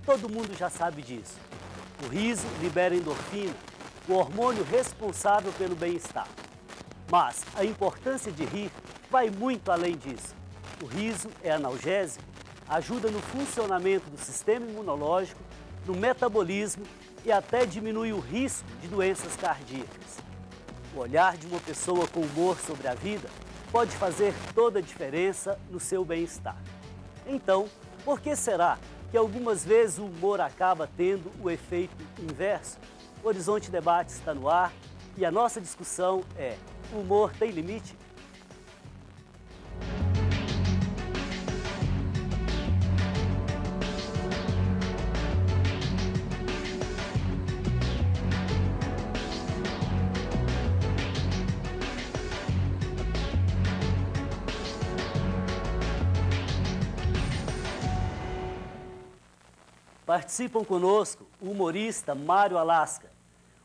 Todo mundo já sabe disso. O riso libera endorfina, o hormônio responsável pelo bem-estar. Mas a importância de rir vai muito além disso. O riso é analgésico, ajuda no funcionamento do sistema imunológico, no metabolismo e até diminui o risco de doenças cardíacas. O olhar de uma pessoa com humor sobre a vida pode fazer toda a diferença no seu bem-estar. Então, por que será que algumas vezes o humor acaba tendo o efeito inverso? O Horizonte Debate está no ar e a nossa discussão é: o humor tem limite? Participam conosco o humorista Mário Alasca,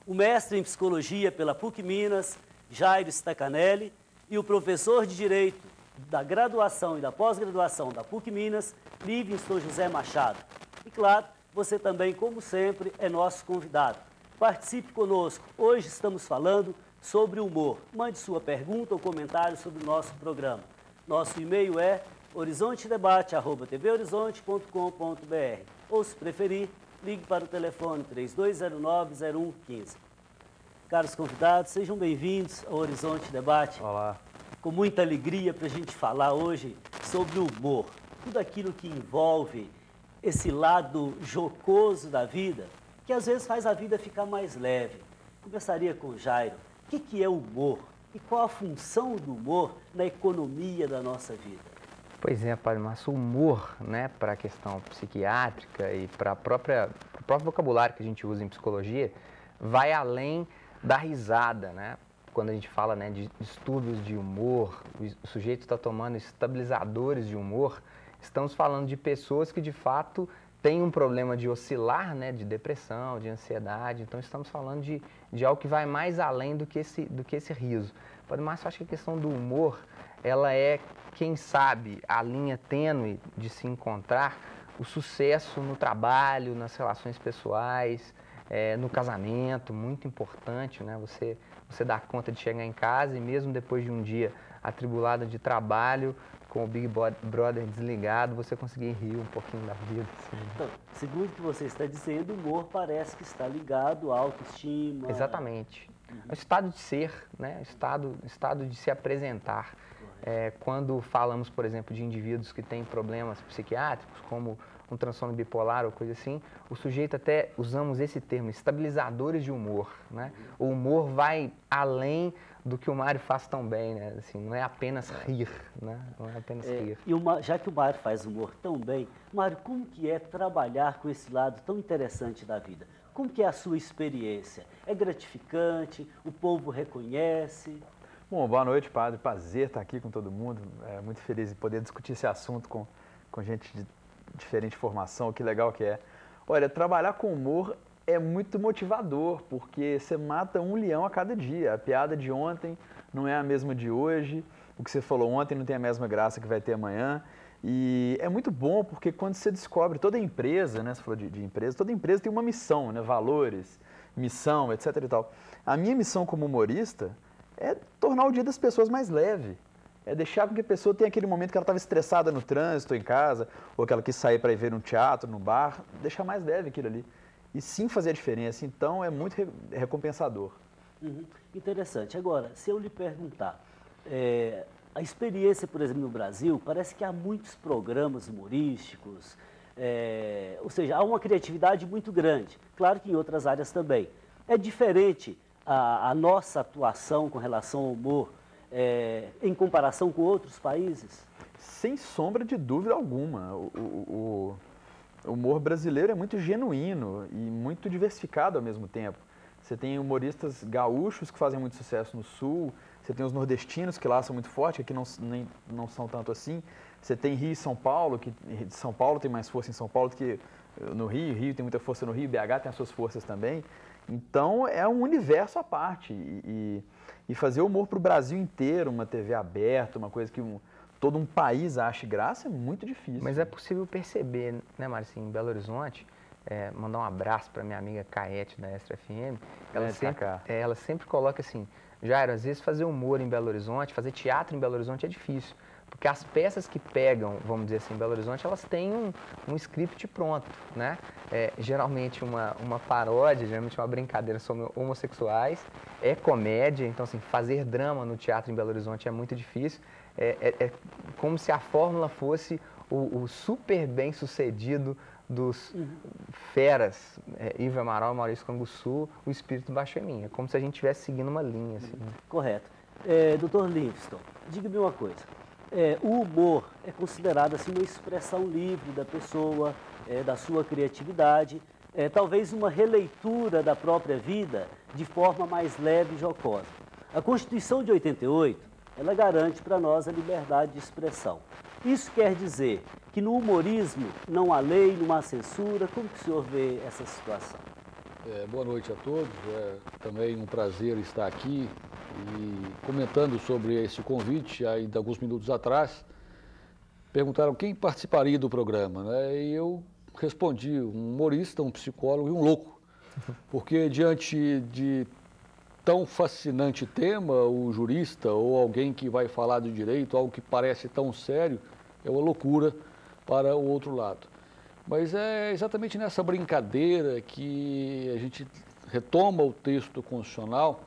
o mestre em psicologia pela PUC Minas, Jairo Stacanelli, e o professor de Direito da graduação e da pós-graduação da PUC Minas, Livingston José Machado. E claro, você também, como sempre, é nosso convidado. Participe conosco. Hoje estamos falando sobre humor. Mande sua pergunta ou comentário sobre o nosso programa. Nosso e-mail é horizontedebate@tvhorizonte.com.br. Ou, se preferir, ligue para o telefone 3209-0115. Caros convidados, sejam bem-vindos ao Horizonte Debate. Olá. Com muita alegria para a gente falar hoje sobre o humor. Tudo aquilo que envolve esse lado jocoso da vida, que às vezes faz a vida ficar mais leve. Começaria com o Jairo. O que é o humor? E qual a função do humor na economia da nossa vida? Pois é, Padre Márcio, o humor, né, para a questão psiquiátrica e para o próprio vocabulário que a gente usa em psicologia, vai além da risada, né? Quando a gente fala, né, de distúrbios de humor, o sujeito está tomando estabilizadores de humor, estamos falando de pessoas que de fato têm um problema de oscilar, né, de depressão, de ansiedade. Então estamos falando de algo que vai mais além do que esse riso. Padre Márcio, eu acho que a questão do humor, ela é, quem sabe, a linha tênue de se encontrar o sucesso no trabalho, nas relações pessoais, no casamento, muito importante, né? Você dá conta de chegar em casa e mesmo depois de um dia atribulado de trabalho, com o Big Brother desligado, você conseguir rir um pouquinho da vida. Assim. Então, segundo o que você está dizendo, o humor parece que está ligado à autoestima. Exatamente. É o estado de ser, né? Estado de se apresentar. Quando falamos, por exemplo, de indivíduos que têm problemas psiquiátricos, como um transtorno bipolar ou coisa assim, o sujeito até, usamos esse termo, estabilizadores de humor, né? O humor vai além do que o Mário faz tão bem, né? Assim, não é apenas rir, né? Não é apenas rir. E já que o Mário faz humor tão bem, Mário, como que é trabalhar com esse lado tão interessante da vida? Como que é a sua experiência? É gratificante? O povo reconhece? Bom, boa noite, padre. Prazer estar aqui com todo mundo. Muito feliz em poder discutir esse assunto com gente de diferente formação. Que legal que é. Olha, trabalhar com humor é muito motivador, porque você mata um leão a cada dia. A piada de ontem não é a mesma de hoje. O que você falou ontem não tem a mesma graça que vai ter amanhã. E é muito bom porque quando você descobre toda empresa, né? Você falou de empresa, toda empresa tem uma missão, né? Valores, missão, etc. e tal. A minha missão como humorista é tornar o dia das pessoas mais leve. É deixar com que a pessoa tenha aquele momento que ela estava estressada no trânsito, em casa, ou que ela quis sair para ir ver um teatro, num bar, deixar mais leve aquilo ali. E sim fazer a diferença. Então é muito recompensador. Interessante. Agora, se eu lhe perguntar, a experiência, por exemplo, no Brasil, parece que há muitos programas humorísticos, ou seja, há uma criatividade muito grande. Claro que em outras áreas também. É diferente a nossa atuação com relação ao humor em comparação com outros países? Sem sombra de dúvida alguma. O humor brasileiro é muito genuíno e muito diversificado ao mesmo tempo. Você tem humoristas gaúchos que fazem muito sucesso no Sul, você tem os nordestinos que lá são muito fortes, aqui não são tanto assim. Você tem Rio e São Paulo, que São Paulo tem mais força em São Paulo do que no Rio, Rio tem muita força no Rio, BH tem as suas forças também. Então é um universo à parte e fazer humor para o Brasil inteiro, uma TV aberta, uma coisa que todo um país ache graça, é muito difícil. Mas é possível perceber, né, Marcinho, em Belo Horizonte, mandar um abraço para minha amiga Caete da Extra FM, Cacá. ela sempre coloca assim, Jairo, às vezes fazer humor em Belo Horizonte, fazer teatro em Belo Horizonte é difícil, porque as peças que pegam, vamos dizer assim, em Belo Horizonte, elas têm um script pronto, né? Geralmente uma paródia, geralmente uma brincadeira sobre homossexuais, é comédia, então assim, fazer drama no teatro em Belo Horizonte é muito difícil, é como se a fórmula fosse o super bem-sucedido dos feras, Ivo Amaral, Maurício Canguçu, o espírito baixou em mim. É como se a gente estivesse seguindo uma linha. Assim. Correto. Dr. Livingstone, diga-me uma coisa. O humor é considerado assim, uma expressão livre da pessoa, da sua criatividade, talvez uma releitura da própria vida de forma mais leve e jocosa. A Constituição de 88, ela garante para nós a liberdade de expressão. Isso quer dizer que no humorismo não há lei, não há censura. Como que o senhor vê essa situação? Boa noite a todos. É também um prazer estar aqui e comentando sobre esse convite. Ainda alguns minutos atrás, perguntaram quem participaria do programa, né? E eu respondi, um humorista, um psicólogo e um louco. Porque diante de tão fascinante tema, o jurista ou alguém que vai falar de direito, algo que parece tão sério, é uma loucura para o outro lado. Mas é exatamente nessa brincadeira que a gente retoma o texto constitucional,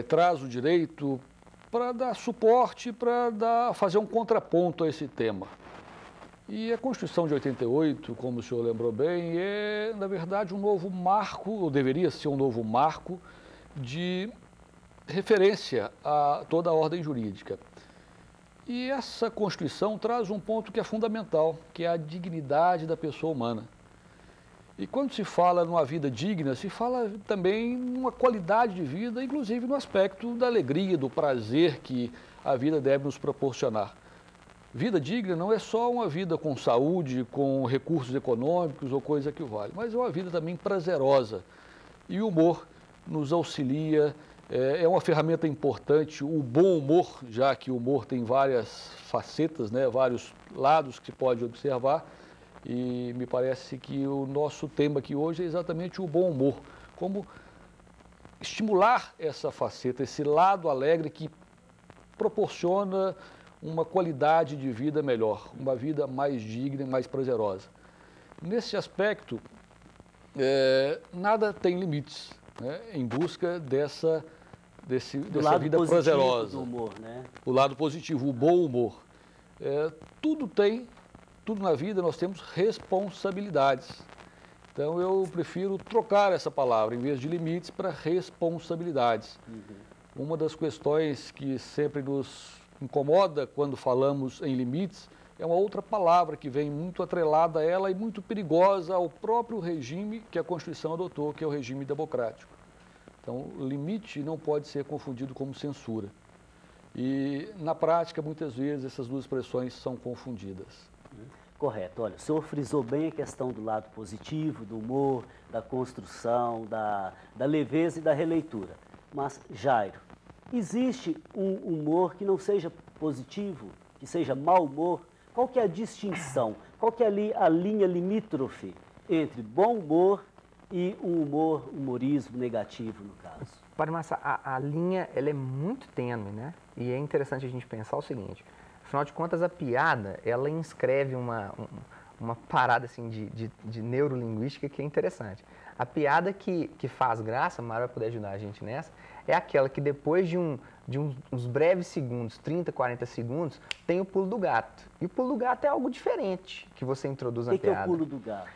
traz o direito para dar suporte, para fazer um contraponto a esse tema. E a Constituição de 88, como o senhor lembrou bem, é, na verdade, um novo marco, ou deveria ser um novo marco, de referência a toda a ordem jurídica. E essa Constituição traz um ponto que é fundamental, que é a dignidade da pessoa humana. E quando se fala numa vida digna, se fala também numa qualidade de vida, inclusive no aspecto da alegria, do prazer que a vida deve nos proporcionar. Vida digna não é só uma vida com saúde, com recursos econômicos ou coisa que vale, mas é uma vida também prazerosa. E o humor nos auxilia, é uma ferramenta importante, o bom humor, já que o humor tem várias facetas, né, vários lados que se pode observar, e me parece que o nosso tema aqui hoje é exatamente o bom humor, como estimular essa faceta, esse lado alegre que proporciona uma qualidade de vida melhor, uma vida mais digna e mais prazerosa. Nesse aspecto, nada tem limites, né, em busca dessa vida prazerosa. Do humor, né? O lado positivo, o bom humor. Tudo na vida nós temos responsabilidades. Então eu prefiro trocar essa palavra, em vez de limites, para responsabilidades. Uma das questões que sempre nos incomoda quando falamos em limites é uma outra palavra que vem muito atrelada a ela e muito perigosa ao próprio regime que a Constituição adotou, que é o regime democrático. Então, limite não pode ser confundido como censura. E, na prática, muitas vezes, essas duas expressões são confundidas. Correto. Olha, o senhor frisou bem a questão do lado positivo, do humor, da construção, da leveza e da releitura. Mas, Jairo, existe um humor que não seja positivo, que seja mau humor? Qual que é a distinção? Qual que é a linha limítrofe entre bom humor e um humorismo negativo, no caso? Padre Massa, a linha ela é muito tênue, né? E é interessante a gente pensar o seguinte, afinal de contas, a piada, ela inscreve uma parada assim, de neurolinguística que é interessante. A piada que faz graça, a Mara vai poder ajudar a gente nessa, é aquela que depois de uns breves segundos, 30, 40 segundos, tem o pulo do gato. E o pulo do gato é algo diferente que você introduz na piada. O que é o pulo do gato?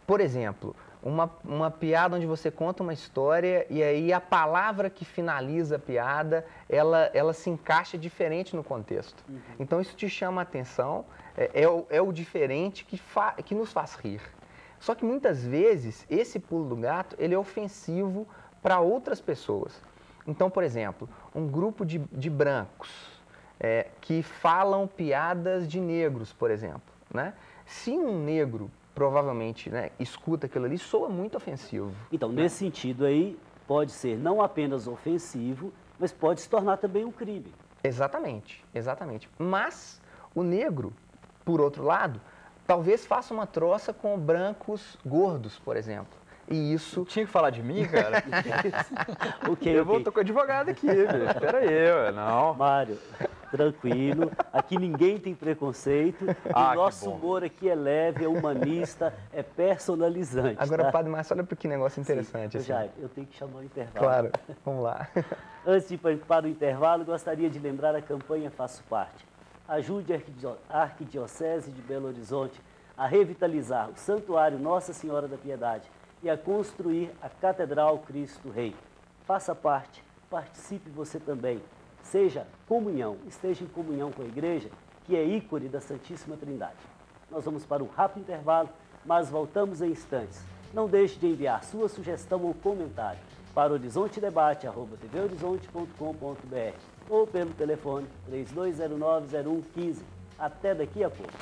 Por exemplo, uma piada onde você conta uma história e aí a palavra que finaliza a piada, ela se encaixa diferente no contexto. Então isso te chama a atenção, é o diferente que nos faz rir. Só que muitas vezes esse pulo do gato, ele é ofensivo para outras pessoas. Então, por exemplo, um grupo de brancos que falam piadas de negros, por exemplo, né? Se um negro provavelmente, né, escuta aquilo ali, soa muito ofensivo. Então, nesse sentido aí, pode ser não apenas ofensivo, mas pode se tornar também um crime. Exatamente, exatamente. Mas o negro, por outro lado, talvez faça uma troça com brancos gordos, por exemplo. E isso... Tinha que falar de mim, cara? Ok. Tô com o advogado aqui, bicho. Espera aí, não. Mário, tranquilo. Aqui ninguém tem preconceito. Ah, O nosso que bom. humor aqui é leve, é humanista, é personalizante. Agora, tá? Padre Márcio, olha que negócio interessante. Assim. Jair, eu tenho que chamar o intervalo. Claro, vamos lá. Antes de ir para o intervalo, gostaria de lembrar a campanha Faço Parte. Ajude a Arquidiocese de Belo Horizonte a revitalizar o Santuário Nossa Senhora da Piedade e a construir a Catedral Cristo Rei. Faça parte, participe você também. Seja comunhão, esteja em comunhão com a igreja, que é ícone da Santíssima Trindade. Nós vamos para um rápido intervalo, mas voltamos em instantes. Não deixe de enviar sua sugestão ou comentário para horizontedebate@tvhorizonte.com.br ou pelo telefone 3209-0115. Até daqui a pouco.